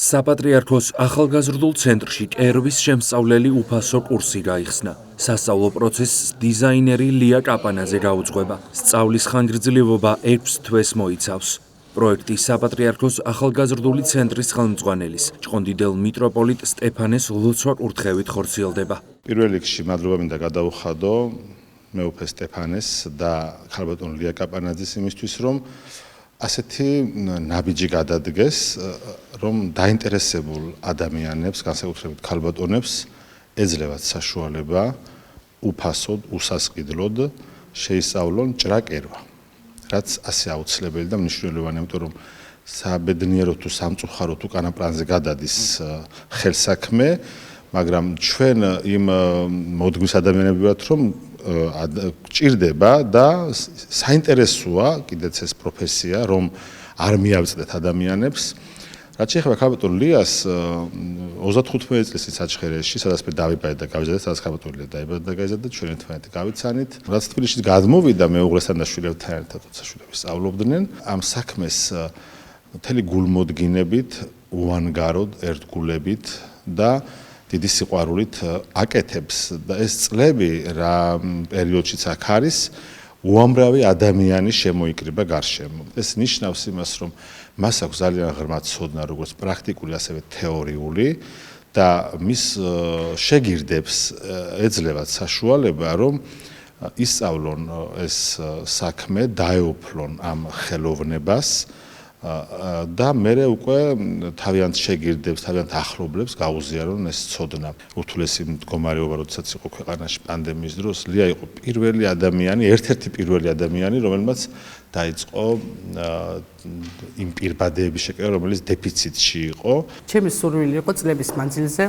საპატრიარქოს ახალგაზრდულ ცენტრში კერვის შემსწავლელი უფასო კურსი გაიხსნა. სასწავლო პროცესს დიზაინერი ლია კაპანაძე გაუძღვება. სწავლის ხანგრძლივობა 6 თვეს მოიცავს. პროექტი საპატრიარქოს ახალგაზრდული ცენტრის ხელმძღვანელის ჭყონდიდელ მიტროპოლიტ სტეფანეს ლოცვა კურთხევით ხორციელდება. პირველ რიგში მადლობა მინდა გადაუხადო მეუფე სტეფანეს და ქალბატონ ლია კაპანაძის იმისთვის, რომ ასეთი ნაბიჯი გადადგეს, რომ დაინტერესებულ ადამიანებს, განსაკუთრებით ქალბატონებს ეძლევათ საშუალება უფასოდ, უსასყიდლოდ შეისწავლონ ჭრა-კერვა. რაც ასე აუცილებელი და მნიშვნელოვანია, იმიტომ რომ საბედნიერო თუ სამწუხარო თუ კანაპლანზე გადადის ხელსაქმე, მაგრამ ჩვენ იმ მოდგმის ადამიანები ვართ, რომ გჭირდება და საინტერესოა კიდეც ეს პროფესია, რომ არ მიავწდეთ ადამიანებს. რაც შეეხება ქალბატონ ליას 35 წლის საჩხერეში, სადაც მე დავიბადე და გავიზარდე, სადაც ქალბატონ ლია დაიბადა და გაიზარდა, ჩვენ ერთმანეთი გავიცანით. რაც თბილისში გადმოვიდა, მეუღლესთან და შვილებთან ერთად ოცაშვილები სწავლობდნენ. ამ საქმეს მთელი გულმოდგინებით, უანგაროდ, ერთგულებით და დიდი სიყვარულით აკეთებს და ეს წლები რა პერიოდშიც აქ არის, უამრავი ადამიანი შემოიკრიბა გარშემო. ეს ნიშნავს იმას, რომ მას აქვს ძალიან ღრმა ცოდნა, როგორც პრაქტიკული, ასევე თეორიული და მის შეგირდებს ეძლევათ საშუალება, რომ ისწავლონ ეს საქმე, დაეუფლონ ამ ხელოვნებას და მერე უკვე თავიანთ შეგირდებს, თავიანთ ახლობლებს გაუზიარონ ეს ცოდნა. ურთულესი მდგომარეობა, როდესაც იყო ქვეყანაში პანდემიის დროს, ლია იყო პირველი ადამიანი, ერთ-ერთი პირველი ადამიანი, რომელმაც დაიწყო იმ პირბადეების შეკრება, რომელიც დეფიციტში იყო. ჩემი სურვილი იყო წლების მანძილზე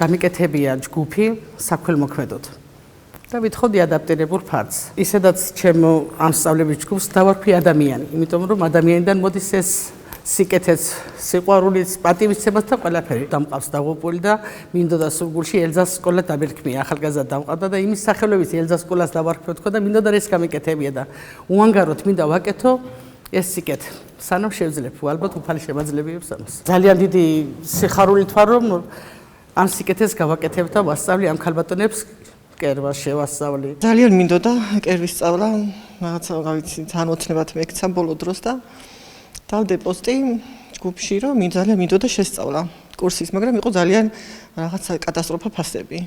გამიკეთებია ჯგუფი საქველმოქმედოდ. და ვითხოვდი ადაპტირებულ ფარდს. ისედაც ჩემო ამ სწავლების ჯგუფს დავარქვი ადამიანი, იმიტომ რომ ადამიანიდან მოდის ეს სიკეთეც, სიყვარულიც, პატივისცემაც და ყველაფერი. დამყავს დაღუპული და მინდოდა სულგულში ელზას სკოლა დაბერქმია, ახალგაზრდა დამყავდა და იმის სახელობის ელზას სკოლას დავარქვი თქო და მინდოდა ეს გამიკეთებია და უანგაროდ მინდა ვაკეთო ეს სიკეთე. სანამ შევძლებ, ალბათ უფალი შემაძლებიებს ამას. ძალიან დიდი სიხარულით ვარ, რომ ამ სიკეთეს გავაკეთებ და ვასწავლი ამ ქალბატონებს კერვას შევასწავლი. ძალიან მინდოდა კერვის სწავლა, რაღაცა გავიცი, თანოცნებად მეკცა ბოლო დროს და დავდე პოსტი ჯგუფში, რომ ძალიან მინდოდა შესწავლა კურსის, მაგრამ იყო ძალიან რაღაცა კატასტროფა ფასები.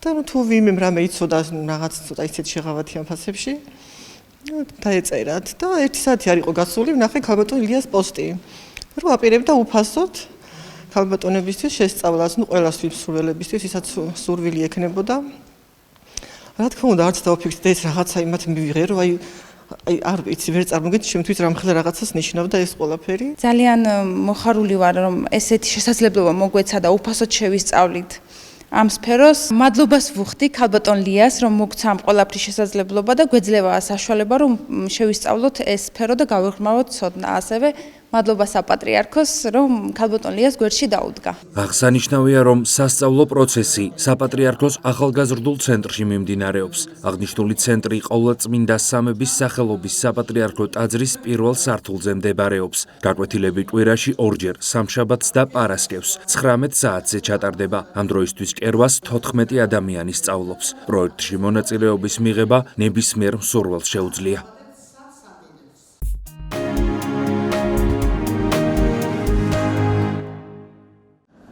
და თუ ვინმე რამე იცოდა რაღაც ცოტა ისეთ შეღავათი ამ ფასებში, დაეწერათ და 1 საათი არ იყო გასული, ვნახე ქალბატონ ლიას პოსტი, რომ აპირებდა უფასოდ ქალბატონებისთვის შესწავლას, ყველასთვის მსურველებისთვის, ვისაც სურვილი ექნებოდა. რა თქმა უნდა, არც დავაფიქრდი ეს რაღაცა იმათ მივიღე, რომ აი არ ვიცი, ვერ წარმოგედგენთ შემთხვევით რამხელა რაღაცას ნიშნავდა ეს ყველაფერი. ძალიან მოხარული ვარ, რომ ესეთი შესაძლებლობა მოგვეცა და უფასოდ შევისწავლით ამ სფეროს. მადლობას ვუხდი ქალბატონ ლიას, რომ მოგცა ამ ყველაფრის შესაძლებლობა და გვეძლევა საშუალება, რომ შევისწავლოთ ეს სფერო და გავიღრმავოთ ცოდნა. ასევე მადლობა საპატრიარქოს, რომ ქალბატონ ლიას გვერდში დაუდგა. აღსანიშნავია, რომ სასწავლო პროცესი საპატრიარქოს ახალგაზრდულ ცენტრში მიმდინარეობს. აღნიშნული ცენტრი ყოვლადწმინდა სამების სახელობის საპატრიარქო ტაძრის პირველ სართულზე მდებარეობს. გაკვეთილები კვირაში 2 ჯერ, სამშაბათს და პარასკევს 19 საათზე ჩატარდება. ამ დროისთვის კერვას 14 ადამიანი სწავლობს. პროექტში მონაწილეობის მიღება ნებისმიერ მსურველს შეუძლია.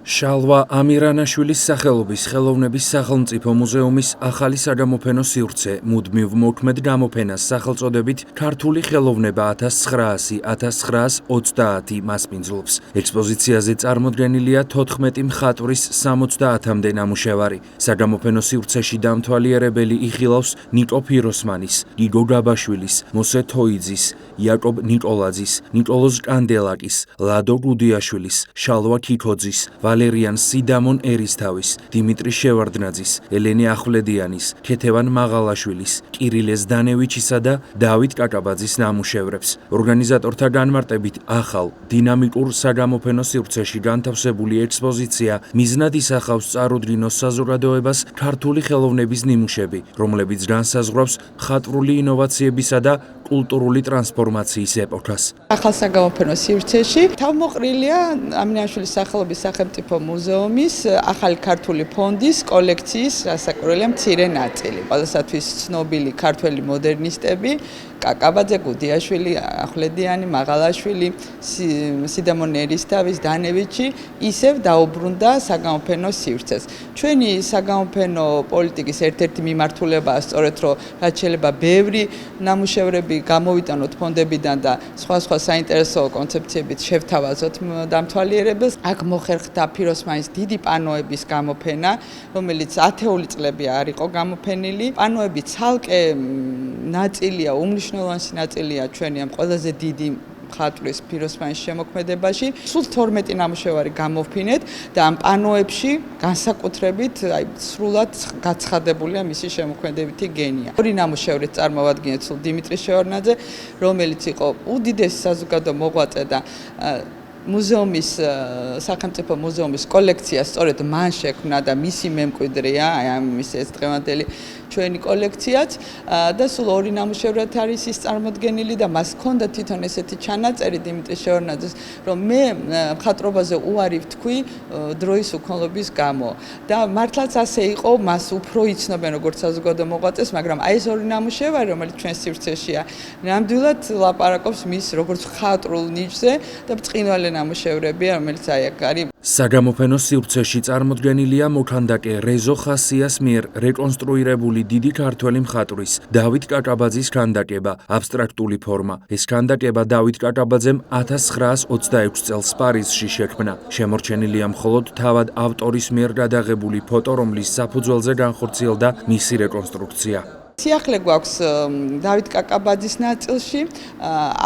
შალვა ამირანაშვილის სახელობის ხელოვნების სახელმწიფო მუზეუმის ახალი საგამოფენო სივრცე მუდმივ მოქმედ გამოფენას სახელწოდებით ქართული ხელოვნება 1900-1930 მასპინძლობს. ექსპოზიციაზე წარმოდგენილია 14 მხატვრის 70-მდე ნამუშევარი. საგამოფენო სივრცეში დამთვალიერებელი იხილავს ნიკო ფიროსმანის, გიგო გაბაშვილის, მოსე თოიძის, იაკობ ნიკოლაძის, ნიკოლოზ კანდელაკის, ლადო გუდიაშვილის, შალვა ქიქოძის, ვალერიან სიდამონ ერისთავის, დიმიტრი შევარდნაძის, ელენე ახვლედიანის, ქეთევან მაღალაშვილის, კირილე ზდანევიჩისა და დავით კაკაბაძის ნამუშევრებს. ორგანიზატორთა განმარტებით ახალ, დინამიკურ საგამოფენო სივრცეში განთავსებული ექსპოზიცია მიზნად ისახავს წარუდგინოს საზოგადოებას ქართული ხელოვნების ნიმუშები, რომლებიც განსაზღვრავს მხატვრული ინოვაციებისა და კულტურული ტრანსფორმაციის ეპოქას. ახალ საგამოფენო სივრცეში თავმოყრილია ამინაშვილის სახელობის სახელმწიფო მუზეუმის ახალი ქართული ფონდის კოლექციის რასაკვირველია მცირე ნაწილი. ყველასათვის ცნობილი ქართველი მოდერნისტები კაკაბაძე, გუდიაშვილი, ახვლედიანი, მაღალაშვილი, სიდამონ ერისთავის, დანევიჩი ისევ დაუბრუნდა საგამოფენო სივრცეს. ჩვენი საგამოფენო პოლიტიკის ერთ-ერთი მიმართულებაა სწორედ რომ რაც შეიძლება ბევრი ნამუშევრები გამოვიტანოთ ფონდებიდან და სხვა საინტერესო კონცეფციებით შევთავაზოთ დამთვალიერებელს. აქ მოხერხდა ფიროსმანის დიდი პანოების გამოფენა, რომელიც 10-ეული წლები არ იყო გამოფენილი. პანოები ცალკე ნაწილია, უმნიშვნელოვანესი ნაწილია ჩვენი ამ ყველაზე დიდი მხატვრის ფიროსმანის შემოქმედებაში. სულ 12 ნამუშევარი გამოვფინეთ და ამ პანოებში განსაკუთრებით სრულად გაცხადებულია მისი შემოქმედებითი გენია. ორი ნამუშევრით წარმოვადგინეთ სულ დიმიტრი შევარდნაძე, რომელიც იყო უდიდესი საზოგადო მოღვაწე და მუზეუმის სახელმწიფო მუზეუმის კოლექცია სწორედ მან შექმნა და მისი მემკვიდრეა ამის ეს დღევანდელი ჩვენი კოლექციაც და სულ ორი ნამუშევრად არის ის წარმოდგენილი და მას ჰქონდა თვითონ ესეთი ჩანაწერი დიმიტრი შევარდნაძეს, რომ მე მხატვრობაზე უარი ვთქვი დროის უქონლობის გამო და მართლაც ასე იყო, მას უფრო იცნობენ როგორც საზოგადო მოღვაწეს, მაგრამ აი ეს ორი ნამუშევარი, რომელიც ჩვენ სივრცეშია, ნამდვილად ლაპარაკობს მის როგორც მხატვრულ ნიჭზე და ბრწყინვალე ნამუშევრებია, რომელიც აი აქ არის. საგამოფენო სივრცეში წარმოდგენილია მოქანდაკე რეზო ხასიას მიერ რეკონსტრუირებული დიდი ქართველი მხატვრის დავით კაკაბაძის ქანდაკება, აბსტრაქტული ფორმა. ეს ქანდაკება დავით კაკაბაძემ 1926 წელს პარიზში შექმნა. შემორჩენილია მხოლოდ თავად ავტორის მიერ გადაღებული ფოტო, რომლის საფუძველზე განხორციელდა მისი რეკონსტრუქცია. სიახლე გვაქვს დავით კაკაბაძის ნაწილში.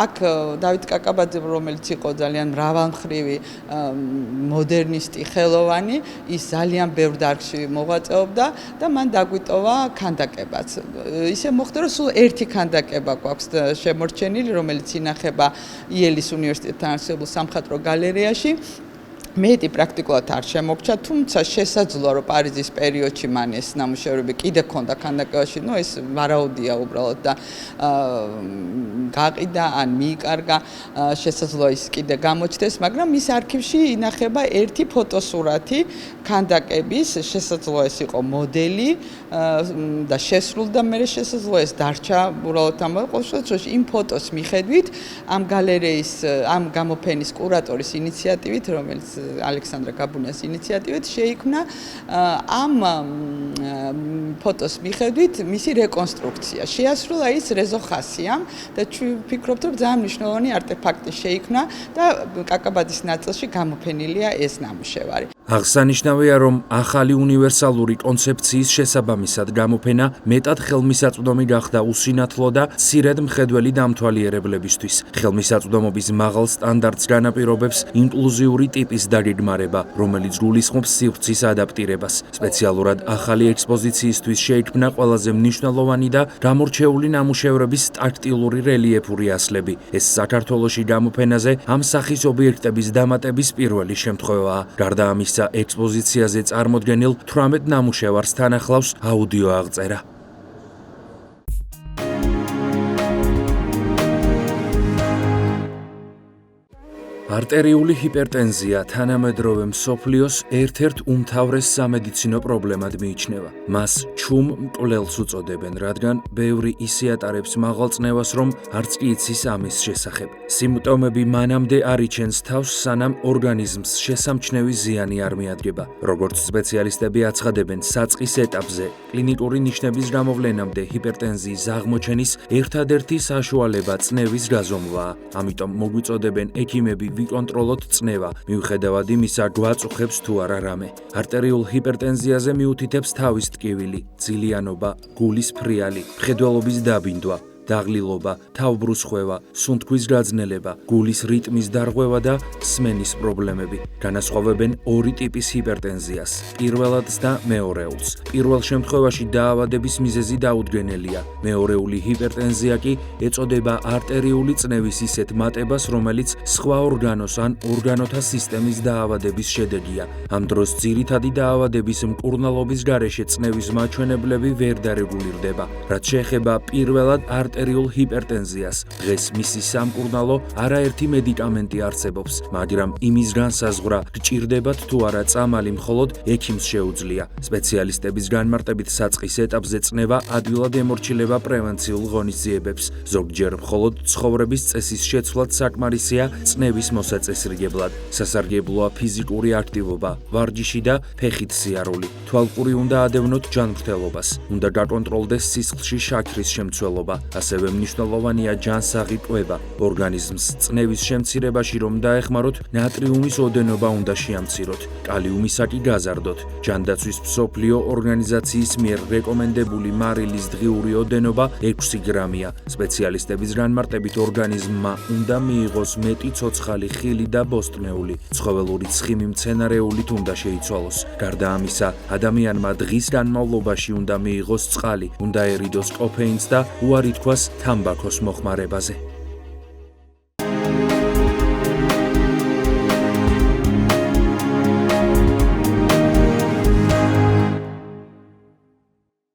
აქ დავით კაკაბაძე, რომელიც იყო ძალიან მრავალმხრივი მოდერნისტი, ხელოვანი, ის ძალიან ბევრ დარგში მოღვაწეობდა და მან დაგვიტოვა ქანდაკებაც. ისე მოხდა, რომ სულ ერთი ქანდაკება გვაქვს შემორჩენილი, რომელიც ინახება იელის უნივერსიტეტთან არსებულ სამხატვრო გალერეაში. მეტი პრაქტიკულად არ შემოგჩა, თუმცა შესაძლოა რომ პარიზის პერიოდში მან ეს ნამუშევრები კიდე ქონდა ქანდაკებაში, ეს ვარაუდია უბრალოდ და გაყიდა ან მიიკარგა, შესაძლოა ის კიდე გამოჩნდეს, მაგრამ მის არქივში ინახება ერთი ფოტოსურათი ქანდაკების, შესაძლოა ეს იყო მოდელი და შესრულდა, მე შესაძლოა ეს დარჩა უბრალოდ ამ ყოველშაბათში იმ ფოტოს მიხედვით ამ გალერეის, ამ გამოფენის კურატორის ინიციატივით, რომელიც ალექსანდრა გაბუნიას ინიციატივით შეიქმნა ამ ფოტოს მიხედვით მისი რეკონსტრუქცია. შეასრულა ის რეზო ხასიამ და ვფიქრობთ, რომ ძალიან მნიშვნელოვანი არტეფაქტი შეიქმნა და კაკაბაძის ნაწილში გამოფენილია ეს ნამუშევარი. აღსანიშნავია, რომ ახალი უნივერსალური კონცეფციის შესაბამისად გამოფენა მეტად ხელმისაწვდომი გახდა უსინათლო და მცირედ მხედველი დამთვალიერებლებისთვის. ხელმისაწვდომობის მაღალ სტანდარტს განაპირობებს ინკლუზიური ტიპის დაგეგმარება, რომელიც გულისხმობს სივრცის ადაპტირებას. სპეციალურად ახალი ექსპოზიციისთვის შეიქმნა ყველაზე მნიშვნელოვანი და გამორჩეული ნამუშევრების ტაქტილური რელიეფური ასლები. ეს საქართველოში გამოფენაზე ამ სახის ობიექტების დამატების პირველი შემთხვევაა. გარდა ამისა, ექსპოზიციაზე წარმოდგენილ 18 ნამუშევარს თან ახლავს აუდიო აღწერა. არტერიული ჰიპერტენზია თანამედროვე მსოფლიოს ერთ-ერთ უმთავრეს სამედიცინო პრობლემად მიიჩნევა. მას ჩუმ მკვლელს უწოდებენ, რადგან ბევრი ისე ატარებს მაღალ წნევას, რომ არც კი იცის ამის შესახებ. სიმპტომები მანამდე არ იჩენს თავს, სანამ ორგანიზმს შესამჩნევი ზიანი არ მიადგება. როგორც სპეციალისტები აცხადებენ, საწყის ეტაპზე კლინიკური ნიშნების გამოვლენამდე ჰიპერტენზიის აღმოჩენის ერთადერთი საშუალება წნევის გაზომვაა. ამიტომ მოგვიწოდებენ ექიმები ვიკონტროლოთ წნევა, მიუხედავად იმისა, გვაწუხებს თუ არა რამე. არტერიულ ჰიპერტენზიაზე მიუთითებს თავის ტკივილი, ძილიანობა, გულის ფრიალი, მხედველობის დაბინდვა, დაღლილობა, თავბრუსხვევა, სუნთქვის გაძნელება, გულის რიტმის დარღვევა და სმენის პრობლემები. განასხვავებენ ორი ტიპის ჰიპერტენზიას, პირველადს და მეორეულს. პირველ შემთხვევაში დაავადების მიზეზი დაუდგენელია. მეორეული ჰიპერტენზია კი ეწოდება არტერიული წნევის ისეთ მატებას, რომელიც სხვა ორგანოს ან ორგანოთა სისტემის დაავადების შედეგია. ამ დროს ძირითადი დაავადების მკურნალობის გარეშე წნევის მაჩვენებლები ვერ დარეგულირდება. რაც შეეხება პირველად არტერიულ ჰიპერტენზიას, დღეს მისი სამკურნალო არაერთი მედიკამენტი არსებობს, მაგრამ იმის განსაზღვრა გჭირდებათ თუ არა წამალი მხოლოდ ექიმს შეუძლია. სპეციალისტების განმარტებით საწყის ეტაპზე წნევა ადვილად ემორჩილება პრევენციულ ღონისძიებებს. ზოგჯერ მხოლოდ ცხოვრების წესის შეცვლად საკმარისია წნევის მოსაწესრიგებლად. სასარგებლოა ფიზიკური აქტივობა, ვარჯიში და ფეხით სიარული. თვალყური უნდა ადევნოთ ჯანმრთელობას. უნდა გაკონტროლდეს სისხლში შაქრის შემცველობა. ასევე მნიშვნელოვანია ჯანსაღი კვება. ორგანიზმს წნევის შემცირებაში რომ დაეხმაროთ, ნატრიუმის ოდენობა უნდა შეამციროთ. კალიუმისა კი გაზარდოთ. ჯანდაცვის მსოფლიო ორგანიზაციის მიერ რეკომენდებული მარილის დღიური ოდენობა 6 გრამია. სპეციალისტების განმარტებით ორგანიზმმა უნდა მიიღოს მეტი ცოცხალი ხილი და ბოსტნეული. ცხოველური ცხიმი მცენარეულით უნდა შეიცვალოს. გარდა ამისა, ადამიანმა დღის განმავლობაში უნდა მიიღოს წყალი, უნდა ერიდოს კოფეინს და უარი თქვას თამბაქოს მოხმარებაზე.